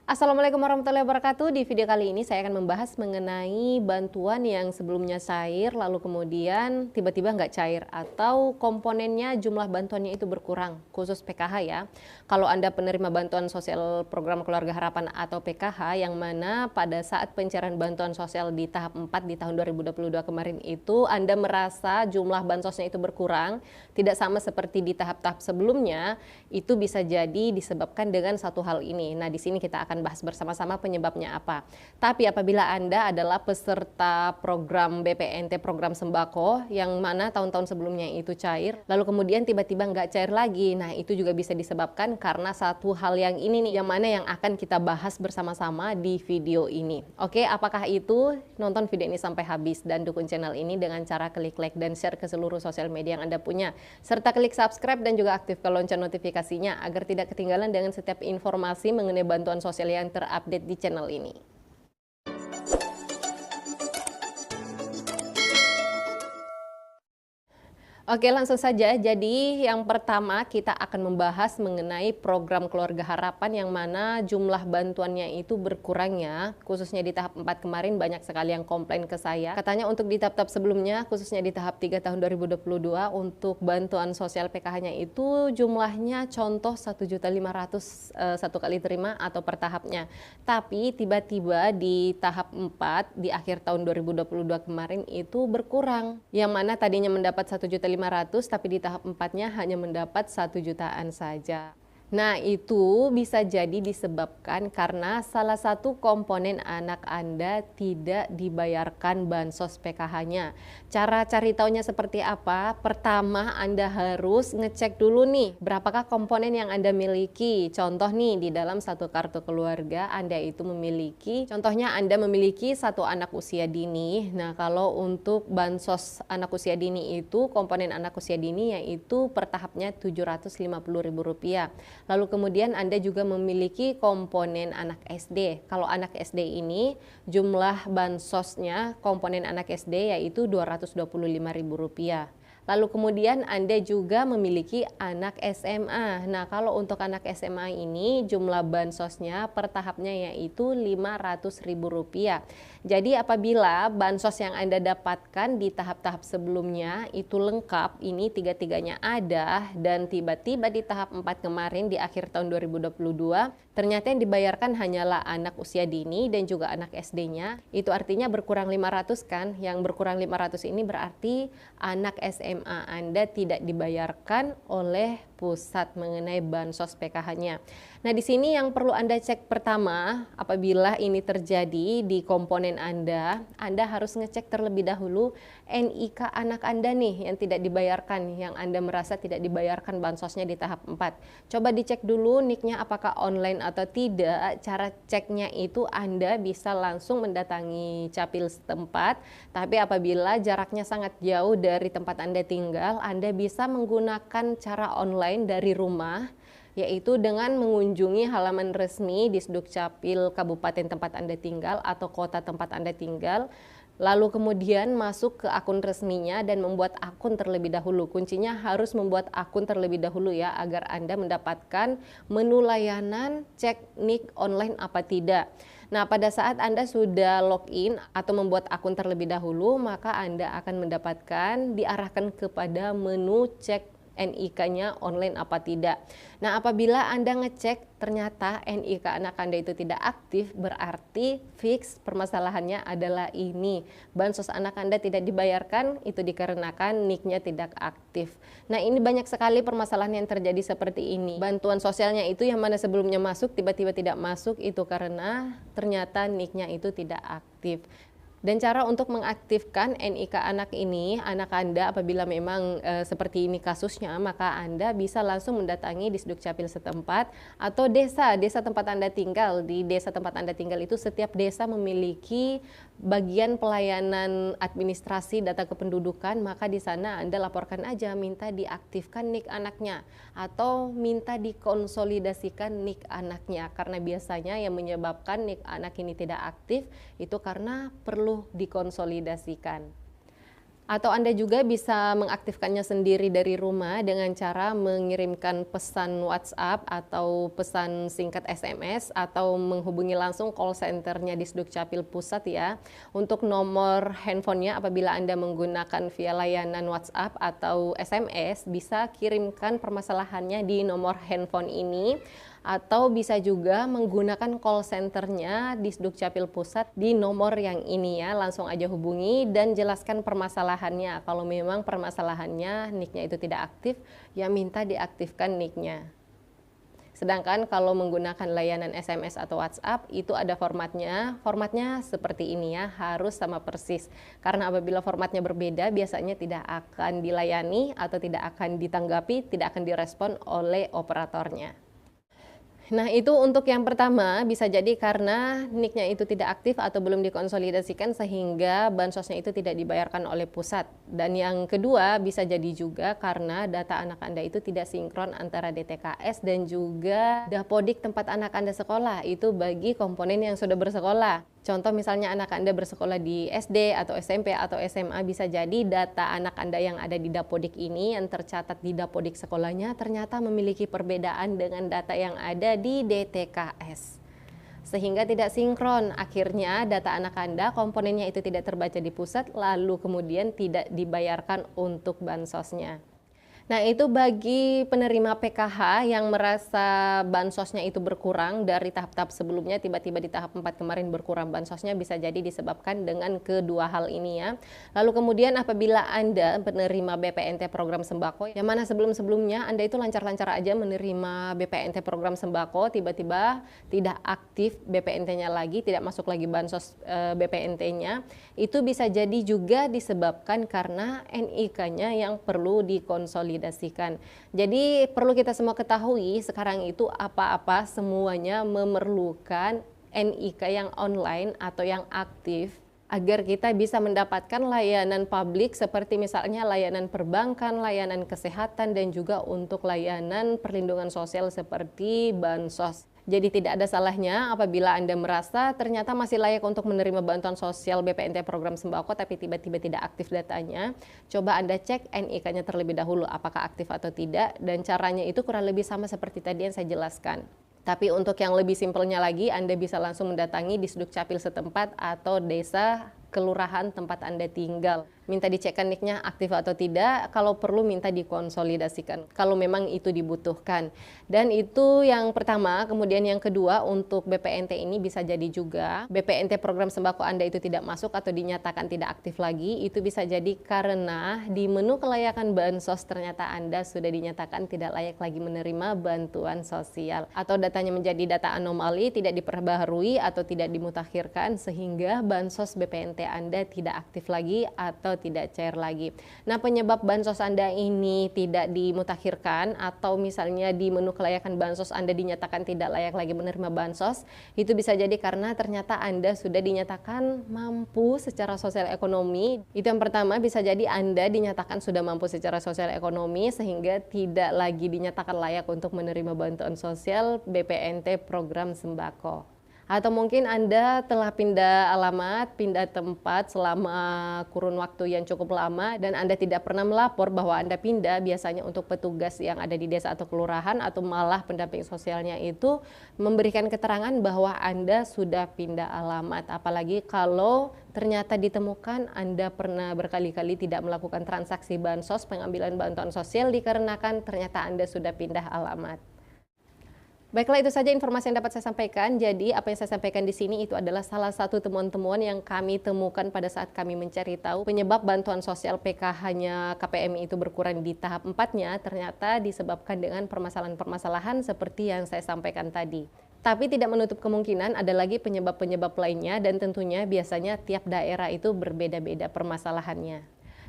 Assalamualaikum warahmatullahi wabarakatuh. Di video kali ini saya akan membahas mengenai bantuan yang sebelumnya cair lalu kemudian tiba-tiba nggak cair atau komponennya jumlah bantuannya itu berkurang, khusus PKH ya. Kalau Anda penerima bantuan sosial program Keluarga Harapan atau PKH yang mana pada saat pencairan bantuan sosial di tahap 4 di tahun 2022 kemarin itu Anda merasa jumlah bansosnya itu berkurang, tidak sama seperti di tahap-tahap sebelumnya, itu bisa jadi disebabkan dengan satu hal ini. Nah, di sini kita akan bahas bersama-sama penyebabnya apa. Tapi apabila Anda adalah peserta program BPNT, program sembako, yang mana tahun-tahun sebelumnya itu cair, lalu kemudian tiba-tiba nggak cair lagi, nah itu juga bisa disebabkan karena satu hal yang ini nih, yang mana yang akan kita bahas bersama-sama di video ini. Oke, apakah itu? Nonton video ini sampai habis dan dukung channel ini dengan cara klik like dan share ke seluruh sosial media yang Anda punya, serta klik subscribe dan juga aktifkan lonceng notifikasinya agar tidak ketinggalan dengan setiap informasi mengenai bantuan sosial yang terupdate di channel ini. Oke, langsung saja. Jadi yang pertama kita akan membahas mengenai program Keluarga Harapan yang mana jumlah bantuannya itu berkurang ya. Khususnya di tahap 4 kemarin banyak sekali yang komplain ke saya. Katanya untuk di tahap-tahap sebelumnya, khususnya di tahap 3 tahun 2022 untuk bantuan sosial PKH-nya itu jumlahnya contoh 1.500.000 satu kali terima atau per tahapnya. Tapi tiba-tiba di tahap 4 di akhir tahun 2022 kemarin itu berkurang. Yang mana tadinya mendapat 1.500.000 tapi di tahap 4-nya hanya mendapat 1 jutaan saja. Nah, itu bisa jadi disebabkan karena salah satu komponen anak Anda tidak dibayarkan bansos PKH-nya. Cara cari taunya seperti apa? Pertama, Anda harus ngecek dulu nih, berapakah komponen yang Anda miliki. Contoh nih, di dalam satu kartu keluarga Anda itu memiliki, contohnya Anda memiliki satu anak usia dini. Nah, kalau untuk bansos anak usia dini itu, komponen anak usia dini yaitu per tahapnya Rp750.000. Lalu kemudian Anda juga memiliki komponen anak SD. Kalau anak SD ini jumlah bansosnya komponen anak SD yaitu Rp225.000. Lalu kemudian Anda juga memiliki anak SMA. Nah, kalau untuk anak SMA ini jumlah bansosnya per tahapnya yaitu Rp500.000. Jadi apabila bansos yang Anda dapatkan di tahap-tahap sebelumnya itu lengkap, ini tiga-tiganya ada, dan tiba-tiba di tahap 4 kemarin di akhir tahun 2022, ternyata yang dibayarkan hanyalah anak usia dini dan juga anak SD-nya, itu artinya berkurang 500 kan? Yang berkurang 500 ini berarti anak SMA Anda tidak dibayarkan oleh pusat mengenai bansos PKH-nya. Nah, di sini yang perlu Anda cek pertama, apabila ini terjadi di komponen Anda harus ngecek terlebih dahulu NIK anak Anda nih yang tidak dibayarkan, yang Anda merasa tidak dibayarkan bansosnya di tahap 4. Coba dicek dulu NIK-nya apakah online atau tidak. Cara ceknya itu Anda bisa langsung mendatangi capil setempat, tapi apabila jaraknya sangat jauh dari tempat Anda tinggal, Anda bisa menggunakan cara online dari rumah, yaitu dengan mengunjungi halaman resmi di Sdukcapil Kabupaten tempat Anda tinggal atau kota tempat Anda tinggal, lalu kemudian masuk ke akun resminya dan membuat akun terlebih dahulu. Kuncinya harus membuat akun terlebih dahulu ya, agar Anda mendapatkan menu layanan cek NIK online apa tidak. Nah, pada saat Anda sudah login atau membuat akun terlebih dahulu, maka Anda akan mendapatkan diarahkan kepada menu cek NIK-nya online apa tidak. Nah, apabila Anda ngecek ternyata NIK anak Anda itu tidak aktif, berarti fix permasalahannya adalah ini. Bansos anak Anda tidak dibayarkan, itu dikarenakan NIK-nya tidak aktif. Nah, ini banyak sekali permasalahan yang terjadi seperti ini. Bantuan sosialnya itu yang mana sebelumnya masuk, tiba-tiba tidak masuk, itu karena ternyata NIK-nya itu tidak aktif. Dan cara untuk mengaktifkan NIK anak ini, anak Anda apabila memang seperti ini kasusnya, maka Anda bisa langsung mendatangi di Sdukcapil setempat atau desa tempat Anda tinggal. Di desa tempat Anda tinggal itu setiap desa memiliki bagian pelayanan administrasi data kependudukan, maka di sana Anda laporkan aja minta diaktifkan NIK anaknya atau minta dikonsolidasikan NIK anaknya, karena biasanya yang menyebabkan NIK anak ini tidak aktif itu karena perlu dikonsolidasikan. Atau Anda juga bisa mengaktifkannya sendiri dari rumah dengan cara mengirimkan pesan WhatsApp atau pesan singkat SMS atau menghubungi langsung call centernya di Sdukcapil Pusat ya. Untuk nomor handphonenya apabila Anda menggunakan via layanan WhatsApp atau SMS bisa kirimkan permasalahannya di nomor handphone ini. Atau bisa juga menggunakan call centernya di Sdukcapil Pusat di nomor yang ini ya. Langsung aja hubungi dan jelaskan permasalahannya. Kalau memang permasalahannya NIK-nya itu tidak aktif, ya minta diaktifkan NIK-nya. Sedangkan kalau menggunakan layanan SMS atau WhatsApp itu ada formatnya. Formatnya seperti ini ya, harus sama persis. Karena apabila formatnya berbeda biasanya tidak akan dilayani atau tidak akan ditanggapi, tidak akan direspon oleh operatornya. Nah, itu untuk yang pertama bisa jadi karena NIK-nya itu tidak aktif atau belum dikonsolidasikan sehingga bansosnya itu tidak dibayarkan oleh pusat. Dan yang kedua bisa jadi juga karena data anak Anda itu tidak sinkron antara DTKS dan juga Dapodik tempat anak Anda sekolah. Itu bagi komponen yang sudah bersekolah. Contoh misalnya anak Anda bersekolah di SD atau SMP atau SMA, bisa jadi data anak Anda yang ada di Dapodik ini yang tercatat di Dapodik sekolahnya ternyata memiliki perbedaan dengan data yang ada di DTKS. Sehingga tidak sinkron, akhirnya data anak Anda komponennya itu tidak terbaca di pusat lalu kemudian tidak dibayarkan untuk bansosnya. Nah, itu bagi penerima PKH yang merasa bansosnya itu berkurang dari tahap-tahap sebelumnya, tiba-tiba di tahap 4 kemarin berkurang bansosnya, bisa jadi disebabkan dengan kedua hal ini ya. Lalu kemudian apabila Anda penerima BPNT program sembako, yang mana sebelum-sebelumnya Anda itu lancar-lancar aja menerima BPNT program sembako, tiba-tiba tidak aktif BPNT-nya lagi, tidak masuk lagi bansos BPNT-nya, itu bisa jadi juga disebabkan karena NIK-nya yang perlu dikonsolidasikan. Jadi perlu kita semua ketahui sekarang itu apa-apa semuanya memerlukan NIK yang online atau yang aktif agar kita bisa mendapatkan layanan publik seperti misalnya layanan perbankan, layanan kesehatan, dan juga untuk layanan perlindungan sosial seperti bansos. Jadi tidak ada salahnya apabila Anda merasa ternyata masih layak untuk menerima bantuan sosial BPNT program sembako tapi tiba-tiba tidak aktif datanya. Coba Anda cek NIK-nya terlebih dahulu apakah aktif atau tidak, dan caranya itu kurang lebih sama seperti tadi yang saya jelaskan. Tapi untuk yang lebih simpelnya lagi, Anda bisa langsung mendatangi di Sdukcapil setempat atau desa kelurahan tempat Anda tinggal. Minta dicekkan NIK-nya aktif atau tidak, kalau perlu minta dikonsolidasikan kalau memang itu dibutuhkan. Dan itu yang pertama. Kemudian yang kedua, untuk BPNT ini bisa jadi juga BPNT program sembako Anda itu tidak masuk atau dinyatakan tidak aktif lagi, itu bisa jadi karena di menu kelayakan bansos ternyata Anda sudah dinyatakan tidak layak lagi menerima bantuan sosial, atau datanya menjadi data anomali, tidak diperbaharui atau tidak dimutakhirkan sehingga bansos BPNT Anda tidak aktif lagi atau tidak cair lagi. Nah, penyebab bansos Anda ini tidak dimutakhirkan atau misalnya di menu kelayakan bansos Anda dinyatakan tidak layak lagi menerima bansos, itu bisa jadi karena ternyata Anda sudah dinyatakan mampu secara sosial ekonomi. Itu yang pertama, bisa jadi Anda dinyatakan sudah mampu secara sosial ekonomi sehingga tidak lagi dinyatakan layak untuk menerima bantuan sosial BPNT program sembako. Atau mungkin Anda telah pindah alamat, pindah tempat selama kurun waktu yang cukup lama dan Anda tidak pernah melapor bahwa Anda pindah. Biasanya untuk petugas yang ada di desa atau kelurahan atau malah pendamping sosialnya itu memberikan keterangan bahwa Anda sudah pindah alamat. Apalagi kalau ternyata ditemukan Anda pernah berkali-kali tidak melakukan transaksi bansos, pengambilan bantuan sosial dikarenakan ternyata Anda sudah pindah alamat. Baiklah, itu saja informasi yang dapat saya sampaikan. Jadi apa yang saya sampaikan di sini itu adalah salah satu temuan-temuan yang kami temukan pada saat kami mencari tahu penyebab bantuan sosial PKH-nya KPMI itu berkurang di tahap 4-nya ternyata disebabkan dengan permasalahan-permasalahan seperti yang saya sampaikan tadi. Tapi tidak menutup kemungkinan ada lagi penyebab-penyebab lainnya dan tentunya biasanya tiap daerah itu berbeda-beda permasalahannya.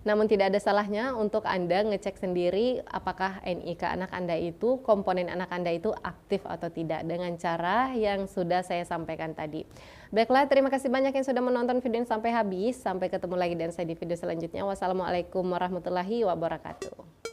Namun tidak ada salahnya untuk Anda ngecek sendiri apakah NIK anak Anda itu, komponen anak Anda itu aktif atau tidak dengan cara yang sudah saya sampaikan tadi. Baiklah, terima kasih banyak yang sudah menonton video ini sampai habis. Sampai ketemu lagi dan saya di video selanjutnya. Wassalamualaikum warahmatullahi wabarakatuh.